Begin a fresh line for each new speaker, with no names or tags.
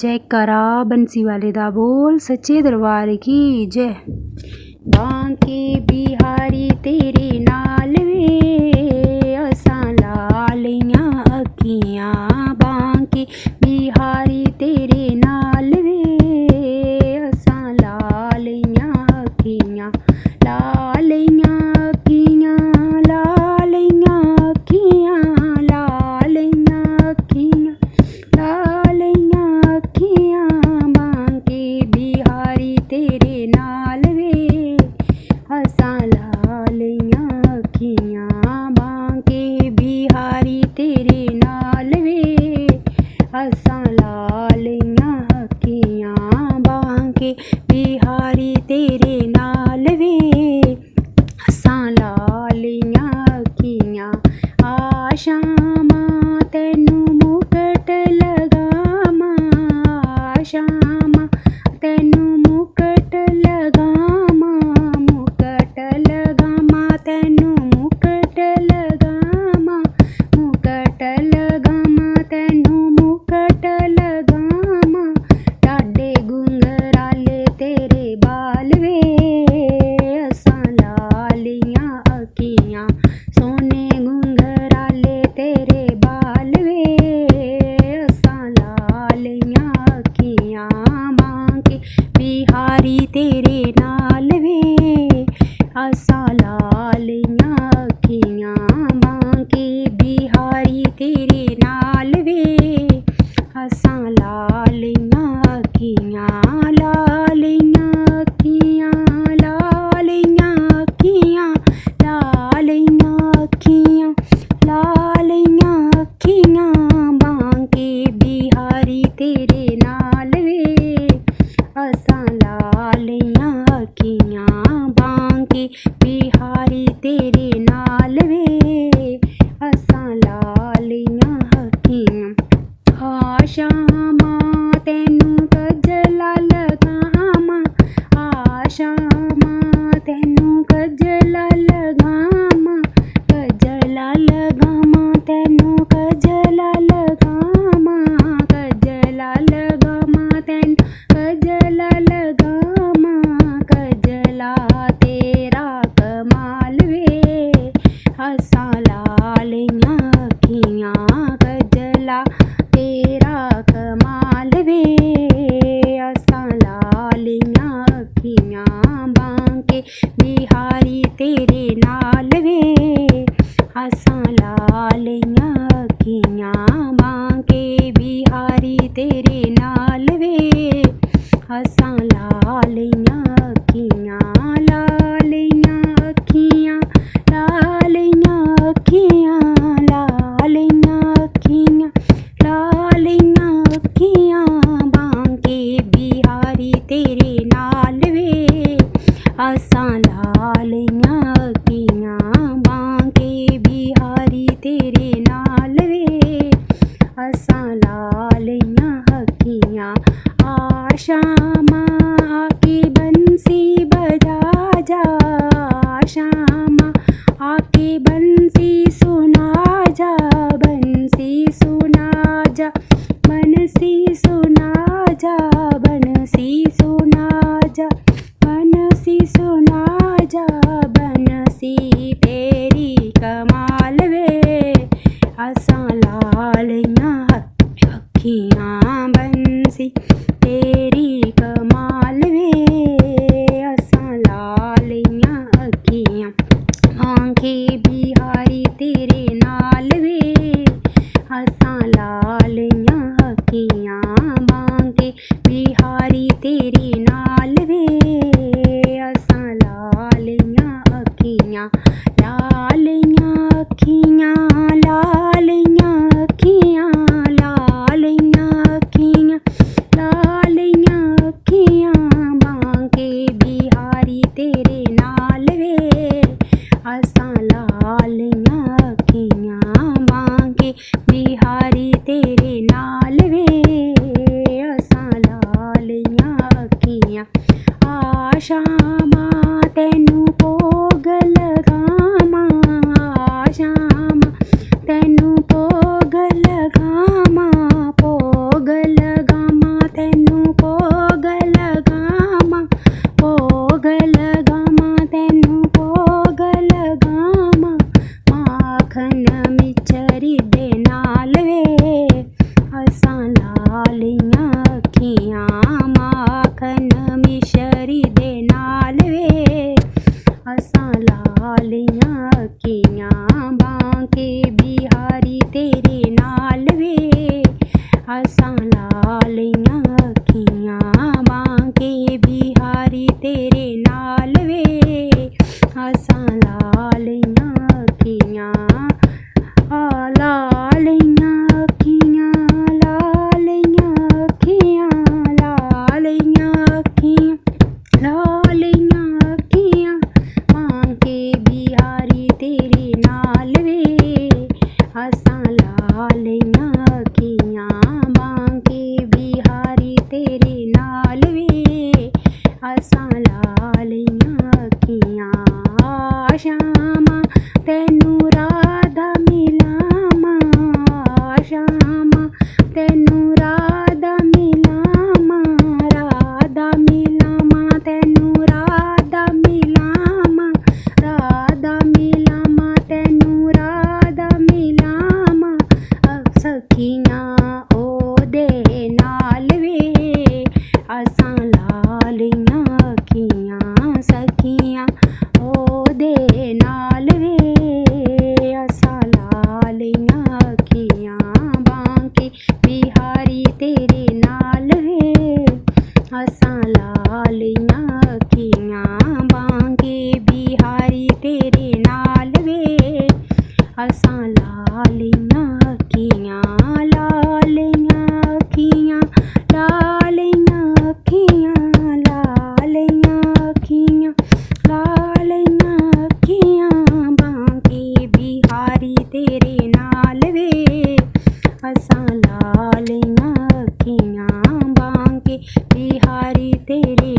जयकारा बंसी वाले दा बोल सच्चे दरबार की जय। बांके बिहारी तेरे नाल वे असां लालियां अखियां। बांके बिहारी तेरे नाल वे असां लालियां अखियां। लालियां अखियां लालियां अखियां लालियां अखियां लालियां अखियां। बांके बिहारी तेरे नाल वे असां लालियां अखियां। बांके बिहारी तेरे नाल वे असां लालियां अखियां। बांके बिहारी तेरे नाल वे असां लालियां अखियां। आशावां तैनू मुकट लगावां। आशावां तैनू मुकट लगावां। मुकट लगावां तैनू मुकट लगावां। मुकट लगावां तैनू मुकट लगावां। टाडे घुंघराले तेरे बाल वे असां लालियां अखियां। सोने घुंघराले तेरे बाल वे असां लालियां अखियां। बांके बिहारी तेरे नाल वे असां लालियां अखियां। बांके बिहारी तेरे नाल वे असां लालियां अखियां। लालियां अखियां लालियां अखियां लालियां अखियां लालियां अखियां। बांके बिहारी तेरे नाल वे असां लालियां अखियां। बांके बिहारी तेरे नाल वे असां लालियां अखियां। आशावां तैनू कजला लगावां। आशावां तैनू कजला लगावां। कजला लगावां तैनू कजला लगावां। कजला लगावां तैनू कजला लगावां। कजला तेरा कमाल वे असां लालियां अखियां। कजला तेरा कमाल वे असां लालियां अखियां। बांके बिहारी तेरे नाल वे असां लालियां अखियां। बांके बिहारी तेरे नाल वे असां लालियां अखियां। लालियां अखियां लालियां अखियां लालियां अखियां लालियां अखियां। बांके बिहारी तेरे नाल वे असां लालियां अखियां। बांके बिहारी तेरे नाल वे असां लालियां अखियां। आशावां आके बंसी बजा जा। आशावां आके बंसी सुना जा। बंसी सुना जा बंसी सुना जा। बंसी सुना जा बंसी सुना जा। बंसी तेरी कमाल वे असां लालियां अखियां। बंसी तेरी कमाल वे असां लालियां अखियां। बांके बिहारी तेरे नाल वे असां लालियां अखियां। बांके बिहारी तेरे नाल वे असां लालियां अखियां। लालियां अखियां लालियां अखियां लालियां अखियां लालियां अखियां। बांके बिहारी तेरे नाल वे असां लालियां अखियां। बांके बिहारी तेरे नाल वे असां लालियां तेरे नाल वे असां ला लईयां अखियां शामा तैनू राधा मिलावां शामा तैनू राधा मिलावां राधा मिलावां तैनू राधा मिलावां राधा मिलावां तैनू राधा मिलावां सखियां ओदे नाल वे असां ला लईयां अखियां सखियां ओदे नाल वे असां ला लईयां अखियां बांके बिहारी तेरे नाल वे असां ला लईयां अखियां बांके बिहारी तेरे नाल वे असां ला लईयां अखियां ला लईयां अखियां ला लईयां अखियां ला लईयां अखियां ला लईयां अखियां बांके बिहारी तेरे नाल वे असां ला लईयां अखियां बांके बिहारी तेरे